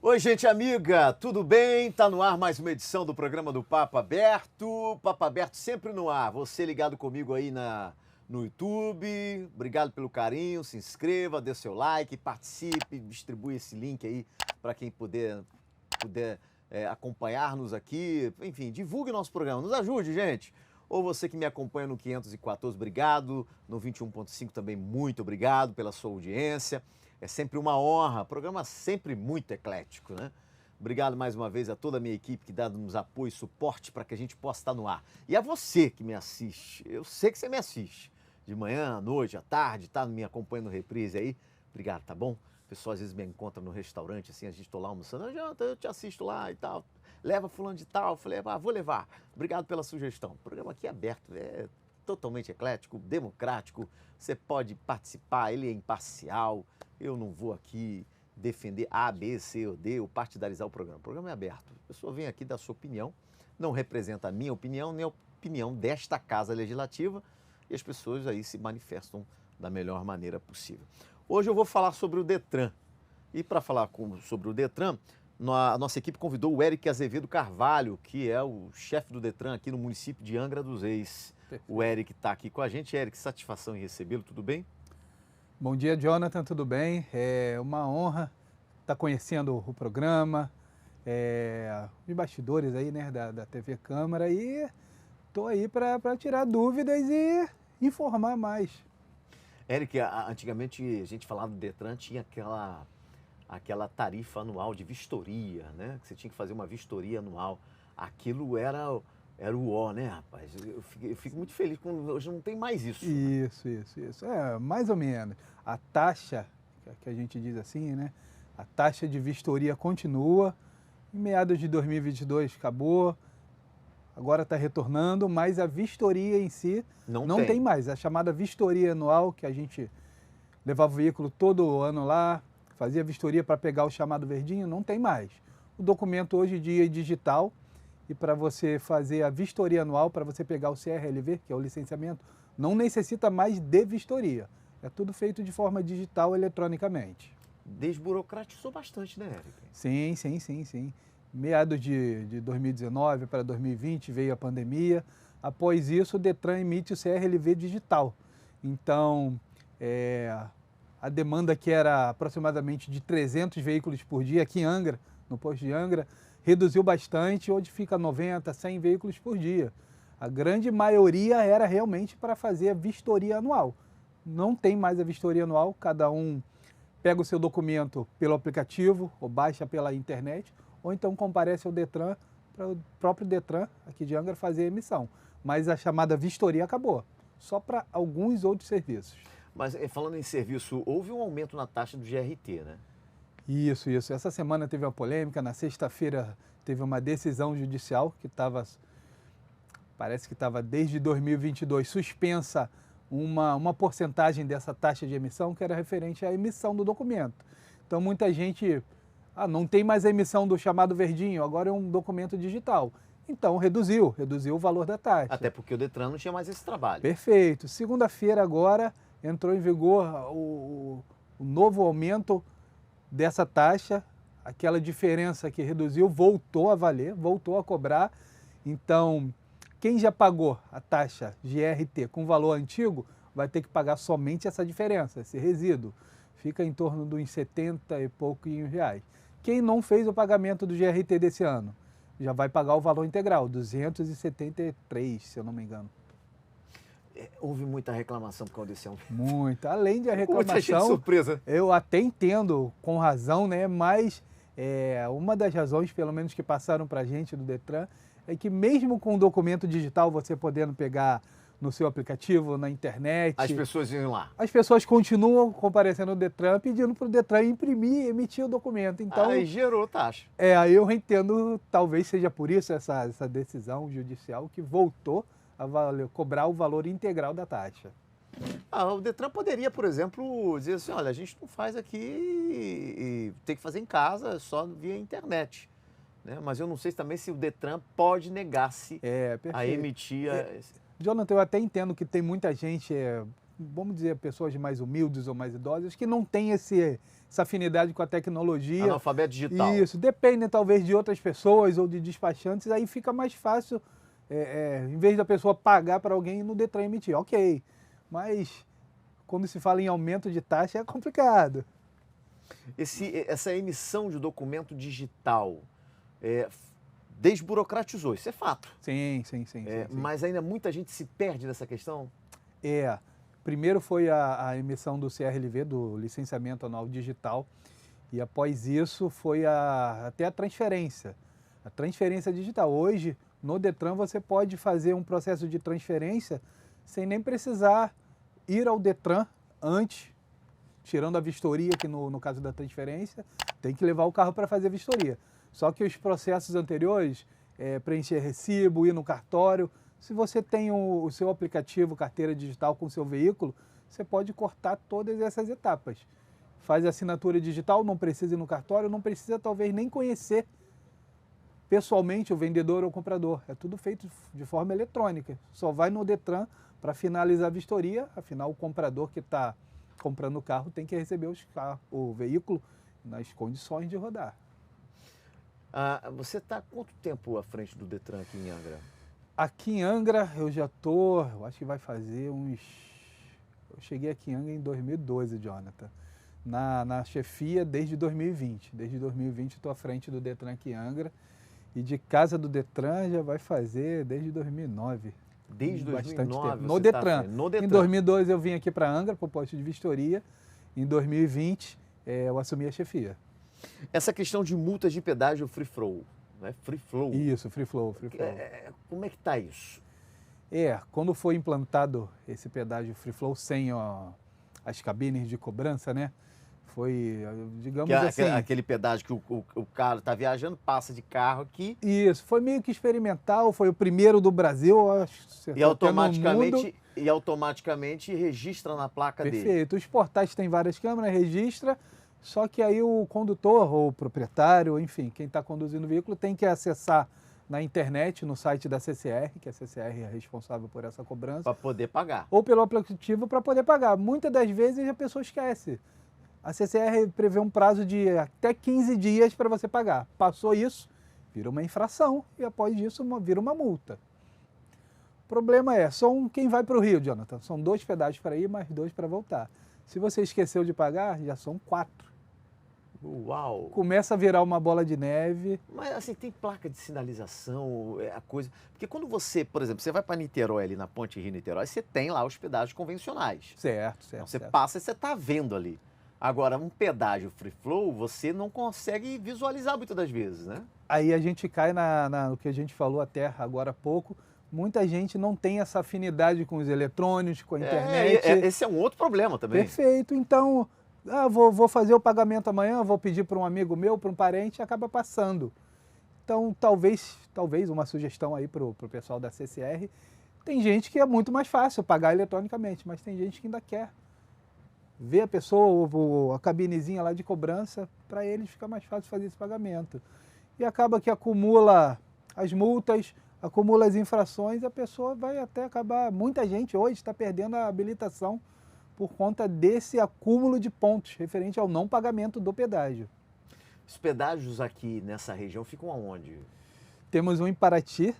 Oi, gente amiga, tudo bem? Tá no ar mais uma edição do programa do Papo Aberto. Papo Aberto sempre no ar. Você ligado comigo aí no YouTube. Obrigado pelo carinho. Se inscreva, dê seu like, participe, distribui esse link aí para quem puder acompanhar-nos aqui. Enfim, divulgue nosso programa. Nos ajude, gente. Ou você que me acompanha no 514, obrigado. No 21.5 também, muito obrigado pela sua audiência. É sempre uma honra, programa sempre muito eclético, né? Obrigado mais uma vez a toda a minha equipe que dá-nos apoio e suporte para que a gente possa estar no ar. E a você que me assiste, eu sei que você me assiste, de manhã, à noite, à tarde, tá me acompanhando no reprise aí. Obrigado, tá bom? O pessoal às vezes me encontra no restaurante, assim, a gente tô lá almoçando, eu te assisto lá e tal. Leva fulano de tal, eu falei, vou levar. Obrigado pela sugestão. O programa aqui é aberto, é totalmente eclético, democrático, você pode participar, ele é imparcial. Eu não vou aqui defender A, B, C ou D ou partidarizar o programa. O programa é aberto. A pessoa vem aqui dar sua opinião, não representa a minha opinião, nem a opinião desta Casa Legislativa, e as pessoas aí se manifestam da melhor maneira possível. Hoje eu vou falar sobre o Detran. E para falar sobre o Detran, a nossa equipe convidou o Eric Azevedo Carvalho, que é o chefe do Detran aqui no município de Angra dos Reis. O Eric está aqui com a gente. Eric, satisfação em recebê-lo, tudo bem? Bom dia, Jonathan, tudo bem? É uma honra estar conhecendo o programa, os bastidores aí, né, da TV Câmara, e estou aí para tirar dúvidas e informar mais. Eric, antigamente a gente falava do Detran, tinha aquela tarifa anual de vistoria, né? Que você tinha que fazer uma vistoria anual. Aquilo era o ó, né, rapaz? Eu fico muito feliz quando hoje não tem mais isso. Isso. É, mais ou menos. A taxa, que a gente diz assim, né? A taxa de vistoria continua. Em meados de 2022 acabou. Agora está retornando, mas a vistoria em si não tem mais. A chamada vistoria anual, que a gente levava o veículo todo ano lá, fazia vistoria para pegar o chamado verdinho, não tem mais. O documento hoje em dia é digital, e para você fazer a vistoria anual, para você pegar o CRLV, que é o licenciamento, não necessita mais de vistoria. É tudo feito de forma digital, eletronicamente. Desburocratizou bastante, né, Eric? Sim. Meados de 2019 para 2020 veio a pandemia. Após isso, o Detran emite o CRLV digital. Então, a demanda que era aproximadamente de 300 veículos por dia aqui em Angra, no posto de Angra, reduziu bastante, onde fica 90, 100 veículos por dia. A grande maioria era realmente para fazer a vistoria anual. Não tem mais a vistoria anual, cada um pega o seu documento pelo aplicativo ou baixa pela internet, ou então comparece ao Detran, para o próprio Detran aqui de Angra fazer a emissão. Mas a chamada vistoria acabou, só para alguns outros serviços. Mas falando em serviço, houve um aumento na taxa do GRT, né? Isso. Essa semana teve uma polêmica, na sexta-feira teve uma decisão judicial que parece que estava desde 2022 suspensa uma porcentagem dessa taxa de emissão que era referente à emissão do documento. Então muita gente, não tem mais a emissão do chamado verdinho, agora é um documento digital. Então reduziu o valor da taxa. Até porque o Detran não tinha mais esse trabalho. Perfeito. Segunda-feira agora entrou em vigor o novo aumento dessa taxa, aquela diferença que reduziu voltou a valer, voltou a cobrar. Então, quem já pagou a taxa GRT com valor antigo vai ter que pagar somente essa diferença, esse resíduo. Fica em torno de uns 70 e pouquinhos reais. Quem não fez o pagamento do GRT desse ano já vai pagar o valor integral, 273, se eu não me engano. Houve muita reclamação por causa desse aumento. Muita. Além de a reclamação, muita gente surpresa. Eu até entendo com razão, né? Mas uma das razões, pelo menos que passaram para a gente do Detran, é que mesmo com o documento digital, você podendo pegar no seu aplicativo, na internet... As pessoas iam lá. As pessoas continuam comparecendo no Detran, pedindo para o Detran imprimir e emitir o documento. Então, aí gerou taxa. Aí eu entendo, talvez seja por isso essa decisão judicial que voltou a cobrar o valor integral da taxa. O Detran poderia, por exemplo, dizer assim, olha, a gente não faz aqui e tem que fazer em casa, só via internet. Né? Mas eu não sei também se o Detran pode negar-se a emitir... Jonathan, eu até entendo que tem muita gente vamos dizer, pessoas mais humildes ou mais idosas, que não têm essa afinidade com a tecnologia. Analfabeto digital. Isso, dependem talvez de outras pessoas ou de despachantes, aí fica mais fácil, em vez da pessoa pagar para alguém no Detran emitir, ok. Mas quando se fala em aumento de taxa é complicado. Essa emissão de documento digital desburocratizou, isso é fato. Sim. Mas ainda muita gente se perde nessa questão? Primeiro foi a emissão do CRLV, do Licenciamento Anual Digital, e após isso foi até a transferência digital. Hoje, no Detran, você pode fazer um processo de transferência sem nem precisar ir ao Detran antes, tirando a vistoria, que no caso da transferência, tem que levar o carro para fazer a vistoria. Só que os processos anteriores, preencher recibo, ir no cartório, se você tem o seu aplicativo, carteira digital com o seu veículo, você pode cortar todas essas etapas. Faz a assinatura digital, não precisa ir no cartório, não precisa talvez nem conhecer pessoalmente o vendedor ou o comprador. É tudo feito de forma eletrônica. Só vai no Detran para finalizar a vistoria, afinal o comprador que está comprando o carro tem que receber o veículo nas condições de rodar. Você está quanto tempo à frente do Detran aqui em Angra? Aqui em Angra eu acho que vai fazer Eu cheguei aqui em Angra em 2012, Jonathan. Na chefia desde 2020. Desde 2020 estou à frente do Detran aqui em Angra. E de casa do Detran já vai fazer desde 2009. Desde 2009 no Detran. No Detran. Em 2012 eu vim aqui para Angra, para o posto de vistoria. Em 2020 eu assumi a chefia. Essa questão de multas de pedágio free flow, né? Free flow. Isso, free flow. Como é que está isso? Quando foi implantado esse pedágio free flow sem as cabines de cobrança, né? Foi, digamos assim... Aquele pedágio que o cara está viajando, passa de carro aqui... Isso, foi meio que experimental, foi o primeiro do Brasil, acho, e automaticamente registra na placa dele. Perfeito, os portais têm várias câmeras, registra, só que aí o condutor ou o proprietário, enfim, quem está conduzindo o veículo tem que acessar na internet, no site da CCR, que a CCR é responsável por essa cobrança. Para poder pagar. Ou pelo aplicativo para poder pagar. Muitas das vezes a pessoa esquece. A CCR prevê um prazo de até 15 dias para você pagar. Passou isso, vira uma infração e após isso vira uma multa. O problema quem vai para o Rio, Jonathan, são 2 pedágios para ir, mais 2 para voltar. Se você esqueceu de pagar, já são 4. Uau! Começa a virar uma bola de neve. Mas assim, tem placa de sinalização, a coisa... Porque quando você, por exemplo, você vai para Niterói, ali na Ponte Rio-Niterói, você tem lá os pedágios convencionais. Certo. Então, você passa e você está vendo ali. Agora, um pedágio free flow, você não consegue visualizar muitas das vezes, né? Aí a gente cai no que a gente falou até agora há pouco. Muita gente não tem essa afinidade com os eletrônicos, com a internet. Esse é um outro problema também. Perfeito. Então, vou fazer o pagamento amanhã, vou pedir para um amigo meu, para um parente, acaba passando. Então, talvez uma sugestão aí para o pessoal da CCR. Tem gente que é muito mais fácil pagar eletronicamente, mas tem gente que ainda quer ver a pessoa, a cabinezinha lá de cobrança, para eles fica mais fácil fazer esse pagamento. E acaba que acumula as multas, acumula as infrações, a pessoa vai até acabar... Muita gente hoje está perdendo a habilitação por conta desse acúmulo de pontos referente ao não pagamento do pedágio. Os pedágios aqui nessa região ficam aonde? Temos um em Paraty,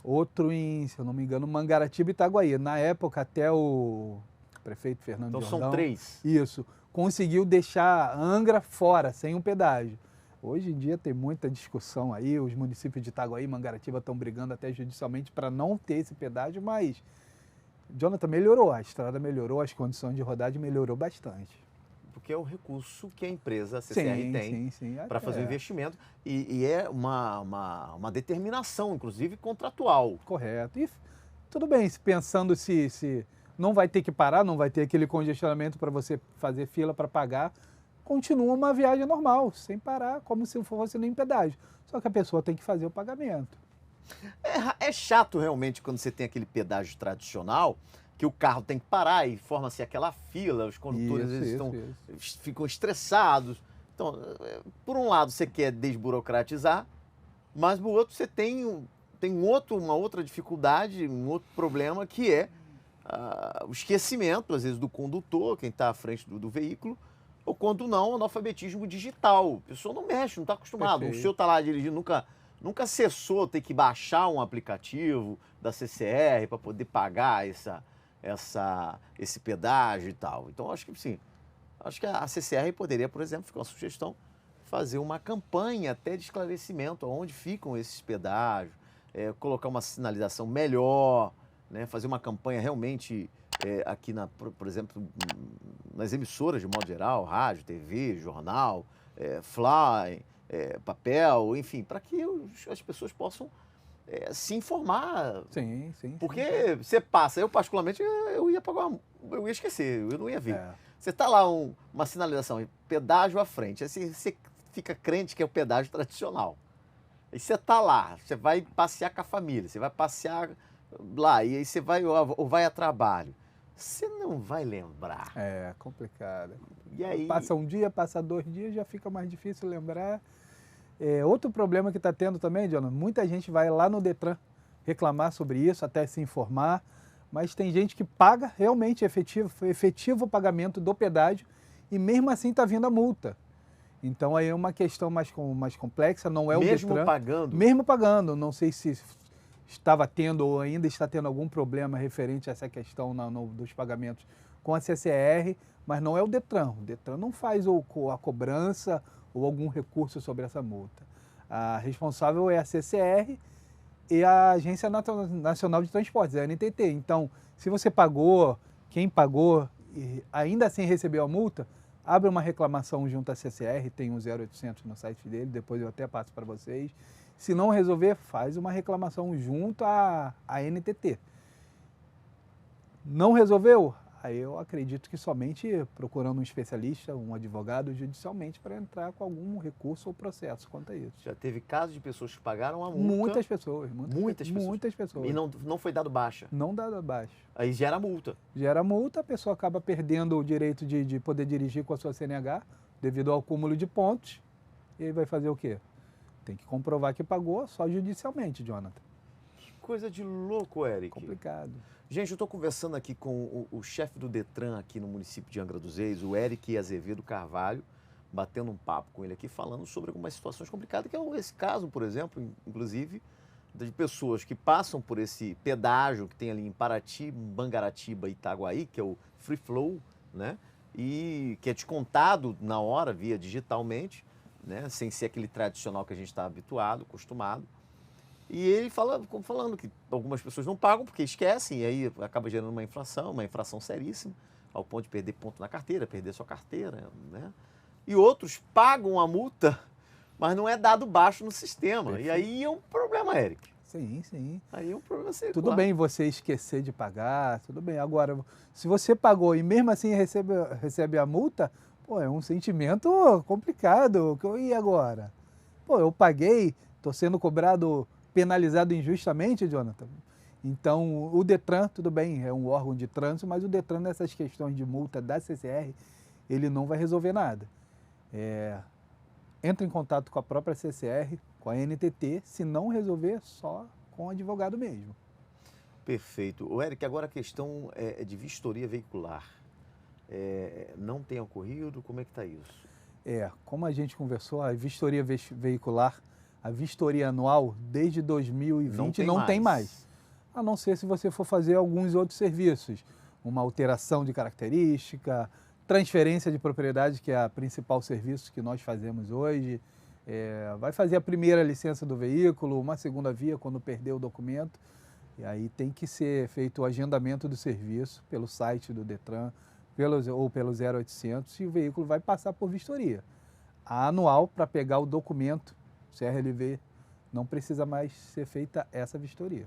outro em, se eu não me engano, Mangaratiba e Itaguaí. Na época, até o prefeito Fernando Jordão... Então são 3? Isso. Conseguiu deixar Angra fora, sem um pedágio. Hoje em dia tem muita discussão aí, os municípios de Itaguaí e Mangaratiba estão brigando até judicialmente para não ter esse pedágio, mas Jonathan, melhorou, a estrada melhorou, as condições de rodagem melhorou bastante. Porque é o recurso que a empresa, a CCR, tem para fazer o investimento e é uma determinação, inclusive contratual. Correto. E tudo bem, pensando se não vai ter que parar, não vai ter aquele congestionamento para você fazer fila para pagar, continua uma viagem normal, sem parar, como se fosse nem pedágio. Só que a pessoa tem que fazer o pagamento. É chato realmente quando você tem aquele pedágio tradicional, que o carro tem que parar e forma-se aquela fila, os condutores ficam estressados. Então, por um lado você quer desburocratizar, mas por outro você tem uma outra dificuldade, um outro problema que é o esquecimento, às vezes, do condutor, quem está à frente do veículo, ou quando não, analfabetismo digital. A pessoa não mexe, não está acostumado. O Perfeito. senhor está lá dirigindo, nunca acessou ter que baixar um aplicativo da CCR para poder pagar esse pedágio e tal. Então, acho que sim. Acho que a CCR poderia, por exemplo, fica uma sugestão, fazer uma campanha até de esclarecimento onde ficam esses pedágios, colocar uma sinalização melhor, né, fazer uma campanha realmente aqui, por exemplo, nas emissoras de modo geral, rádio, TV, jornal, fly, papel, enfim, para que as pessoas possam se informar. Sim, sim. Porque você passa, eu particularmente, eu ia esquecer, eu não ia ver. É. Você está lá uma sinalização, pedágio à frente, aí você fica crente que é o pedágio tradicional. Aí você está lá, você vai passear com a família, você vai passear lá, e aí você vai ou vai a trabalho. Você não vai lembrar. É complicado. E aí... Passa um dia, passa 2 dias, já fica mais difícil lembrar. Outro problema que está tendo também, Jonathan, muita gente vai lá no Detran reclamar sobre isso, até se informar, mas tem gente que paga realmente efetivo o pagamento do pedágio e mesmo assim está vindo a multa. Então aí é uma questão mais complexa, não é o Detran. Mesmo pagando? Mesmo pagando, não sei se estava tendo ou ainda está tendo algum problema referente a essa questão dos pagamentos com a CCR, mas não é o Detran. O Detran não faz a cobrança ou algum recurso sobre essa multa. A responsável é a CCR e a Agência Nacional de Transportes, a ANTT. Então, se você pagou, quem pagou e ainda assim recebeu a multa, abre uma reclamação junto à CCR, tem um 0800 no site dele, depois eu até passo para vocês. Se não resolver, faz uma reclamação junto à ANTT. Não resolveu? Aí eu acredito que somente procurando um especialista, um advogado judicialmente para entrar com algum recurso ou processo quanto a isso. Já teve casos de pessoas que pagaram a multa? Muitas pessoas. Muitas pessoas. E não foi dado baixa? Não dado baixa. Aí gera multa. Gera multa, a pessoa acaba perdendo o direito de poder dirigir com a sua CNH devido ao acúmulo de pontos. E aí vai fazer o quê? Tem que comprovar que pagou só judicialmente, Jonathan. Que coisa de louco, Eric. Complicado. Gente, eu estou conversando aqui com o chefe do Detran aqui no município de Angra dos Reis, o Eric Azevedo Carvalho, batendo um papo com ele aqui, falando sobre algumas situações complicadas, que é esse caso, por exemplo, inclusive, de pessoas que passam por esse pedágio que tem ali em Paraty, Mangaratiba e Itaguaí, que é o Free Flow, né? E que é descontado na hora, via digitalmente, né? Sem ser aquele tradicional que a gente está habituado, acostumado. E ele falando que algumas pessoas não pagam porque esquecem, e aí acaba gerando uma infração seríssima, ao ponto de perder ponto na carteira, perder sua carteira, né? E outros pagam a multa, mas não é dado baixo no sistema. Perfeito. E aí é um problema, Eric. Sim, sim. Aí é um problema sério. Tudo bem você esquecer de pagar, tudo bem. Agora, se você pagou e mesmo assim recebe a multa, pô, é um sentimento complicado. E agora? Pô, eu paguei, estou sendo penalizado injustamente, Jonathan. Então, o Detran, tudo bem, é um órgão de trânsito, mas o Detran, nessas questões de multa da CCR, ele não vai resolver nada. Entra em contato com a própria CCR, com a NTT, se não resolver, só com o advogado mesmo. Perfeito. O Eric, agora a questão é de vistoria veicular. Não tem ocorrido? Como é que está isso? Como a gente conversou, a vistoria veicular, a vistoria anual, desde 2020, não tem mais. A não ser se você for fazer alguns outros serviços, uma alteração de característica, transferência de propriedade, que é o principal serviço que nós fazemos hoje, vai fazer a primeira licença do veículo, uma segunda via quando perder o documento, e aí tem que ser feito o agendamento do serviço pelo site do Detran ou pelo 0800 e o veículo vai passar por vistoria. A anual, para pegar o documento, CRLV, não precisa mais ser feita essa vistoria.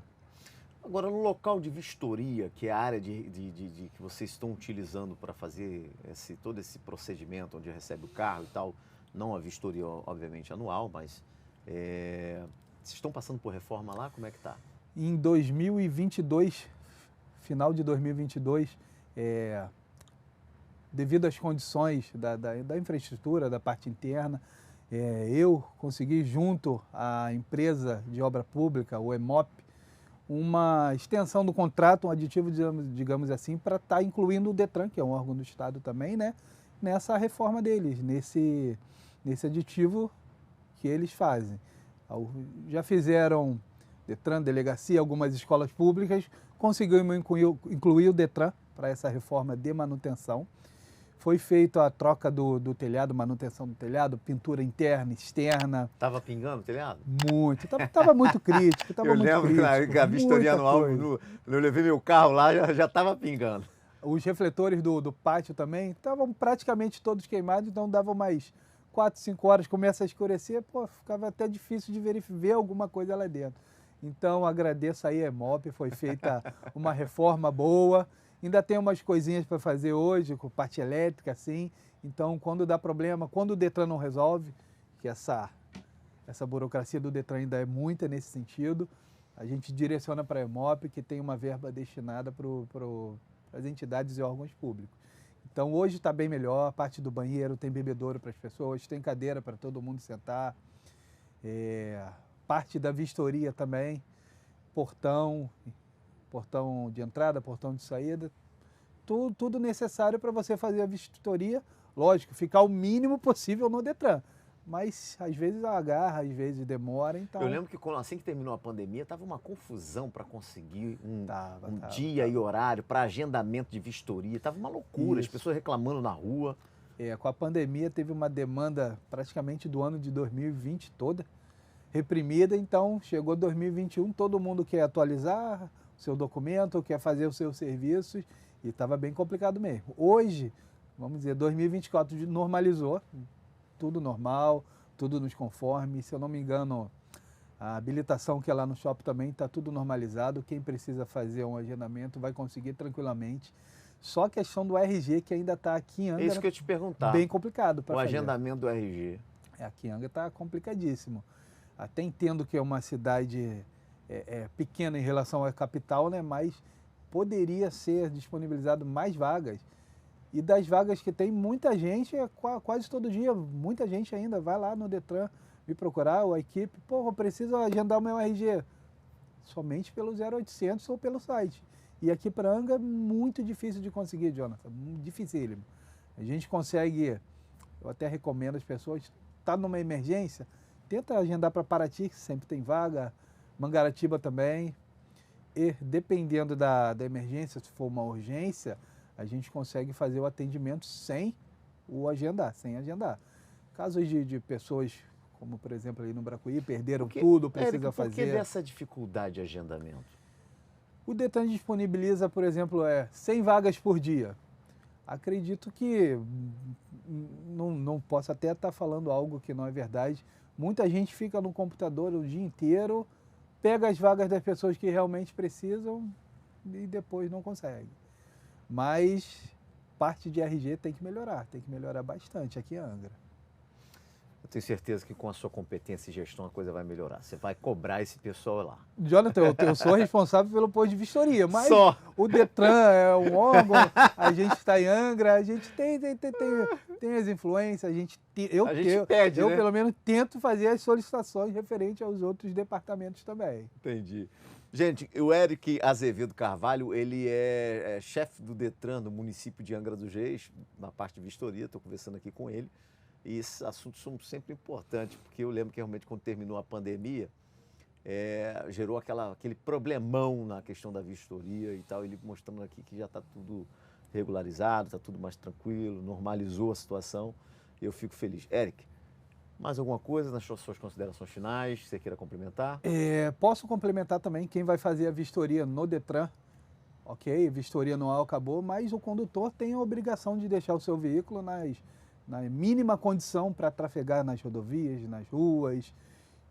Agora, no local de vistoria, que é a área que vocês estão utilizando para fazer todo esse procedimento, onde recebe o carro e tal, não a vistoria, obviamente, anual, mas vocês estão passando por reforma lá? Como é que está? Em 2022, final de 2022, devido às condições da infraestrutura, da parte interna, eu consegui, junto à empresa de obra pública, o EMOP, uma extensão do contrato, um aditivo, digamos assim, para estar incluindo o Detran, que é um órgão do Estado também, né, nessa reforma deles, nesse aditivo que eles fazem. Já fizeram Detran, delegacia, algumas escolas públicas, conseguimos incluir o Detran para essa reforma de manutenção. Foi feita a troca do telhado, manutenção do telhado, pintura interna, externa. Tava pingando o telhado? Muito. Estava muito crítico. Eu lembro que a vistoria anual, eu levei meu carro lá, já estava pingando. Os refletores do pátio também estavam praticamente todos queimados, então dava mais 4, 5 horas, começa a escurecer, pô, ficava até difícil de ver alguma coisa lá dentro. Então agradeço aí a EMOP, foi feita uma reforma boa. Ainda tem umas coisinhas para fazer hoje, com parte elétrica, assim. Então, quando dá problema, quando o Detran não resolve, que essa burocracia do Detran ainda é muita nesse sentido, a gente direciona para a EMOP, que tem uma verba destinada para as entidades e órgãos públicos. Então, hoje está bem melhor, a parte do banheiro, tem bebedouro para as pessoas, tem cadeira para todo mundo sentar, parte da vistoria também, portão de entrada, portão de saída, tudo necessário para você fazer a vistoria. Lógico, ficar o mínimo possível no Detran, mas às vezes agarra, às vezes demora. Então... Eu lembro que assim que terminou a pandemia, estava uma confusão para conseguir um dia e horário para agendamento de vistoria, estava uma loucura, as pessoas reclamando na rua. Com a pandemia teve uma demanda praticamente do ano de 2020 toda, reprimida, então chegou 2021, todo mundo quer atualizar seu documento, quer fazer os seus serviços, e estava bem complicado mesmo. Hoje, vamos dizer, 2024 normalizou, tudo normal, tudo nos conforme. Se eu não me engano, a habilitação que é lá no shopping também está tudo normalizado. Quem precisa fazer um agendamento vai conseguir tranquilamente. Só a questão do RG, que ainda está aqui em Angra, é isso que eu te perguntar. Bem complicado para fazer. O agendamento do RG. Aqui em Angra está complicadíssimo. Até entendo que é uma cidade pequena em relação à capital, né? Mas poderia ser disponibilizado mais vagas. E das vagas que tem, muita gente, quase todo dia, muita gente ainda vai lá no Detran me procurar, ou a equipe, pô, eu preciso agendar o meu RG. Somente pelo 0800 ou pelo site. E aqui para Angra é muito difícil de conseguir, Jonathan, dificílimo. A gente consegue, eu até recomendo as pessoas, tá numa emergência, tenta agendar para Paraty, que sempre tem vaga, Mangaratiba também. E dependendo da emergência, se for uma urgência, a gente consegue fazer o atendimento sem agendar. Casos de pessoas, como por exemplo ali no Bracuí, perderam tudo, precisa fazer. Por que dessa dificuldade de agendamento? O Detran disponibiliza, por exemplo, 100 vagas por dia. Acredito que, não posso até estar falando algo que não é verdade, muita gente fica no computador o dia inteiro, pega as vagas das pessoas que realmente precisam e depois não consegue. Mas parte de RG tem que melhorar bastante aqui em Angra. Eu tenho certeza que com a sua competência e gestão a coisa vai melhorar. Você vai cobrar esse pessoal lá. Jonathan, eu sou responsável pelo posto de vistoria, mas só o Detran é um órgão, a gente está em Angra, a gente tem as influências, eu né? Pelo menos tento fazer as solicitações referentes aos outros departamentos também. Entendi. Gente, o Eric Azevedo Carvalho, ele é chefe do Detran do município de Angra dos Reis, na parte de vistoria, estou conversando aqui com ele. E esses assuntos são sempre importantes, porque eu lembro que realmente quando terminou a pandemia, gerou aquele problemão na questão da vistoria e tal, ele mostrando aqui que já está tudo regularizado, está tudo mais tranquilo, normalizou a situação, e eu fico feliz. Eric, mais alguma coisa nas suas considerações finais que você queira complementar? Posso complementar também quem vai fazer a vistoria no Detran. Ok, vistoria anual acabou, mas o condutor tem a obrigação de deixar o seu veículo na mínima condição para trafegar nas rodovias, nas ruas,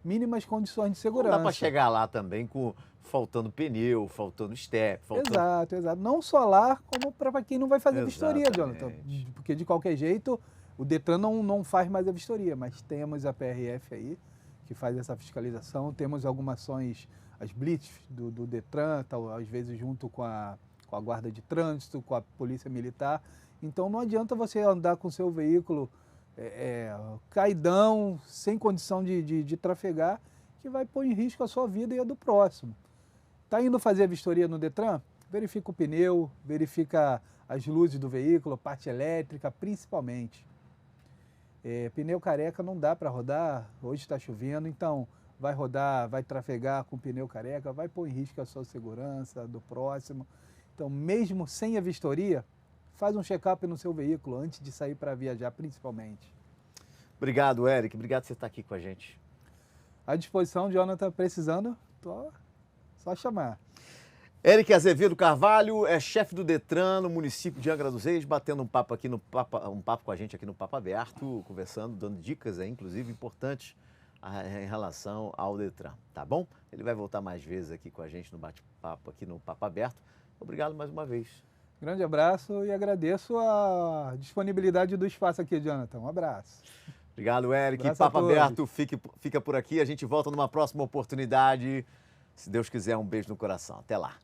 mínimas condições de segurança. Não dá para chegar lá também faltando pneu, faltando step. Exato. Não só lá, como para quem não vai fazer vistoria, Jonathan. Porque de qualquer jeito, o Detran não faz mais a vistoria, mas temos a PRF aí, que faz essa fiscalização, temos algumas ações, as blitz do Detran, às vezes junto com a guarda de trânsito, com a polícia militar. Então não adianta você andar com o seu veículo caidão, sem condição de trafegar, que vai pôr em risco a sua vida e a do próximo. Está indo fazer a vistoria no Detran? Verifica o pneu, verifica as luzes do veículo, parte elétrica, principalmente. Pneu careca não dá para rodar, hoje está chovendo, então vai rodar, vai trafegar com pneu careca, vai pôr em risco a sua segurança, do próximo. Então, mesmo sem a vistoria, faz um check-up no seu veículo antes de sair para viajar, principalmente. Obrigado, Eric. Obrigado por você estar aqui com a gente. À disposição, Jonathan, precisando, só chamar. Eric Azevedo Carvalho é chefe do Detran no município de Angra dos Reis, batendo um papo com a gente aqui no Papo Aberto, conversando, dando dicas, inclusive importantes em relação ao Detran, tá bom? Ele vai voltar mais vezes aqui com a gente no bate-papo aqui no Papo Aberto. Obrigado mais uma vez. Grande abraço e agradeço a disponibilidade do espaço aqui, Jonathan. Um abraço. Obrigado, Eric. Papo Aberto fica por aqui. A gente volta numa próxima oportunidade. Se Deus quiser, um beijo no coração. Até lá.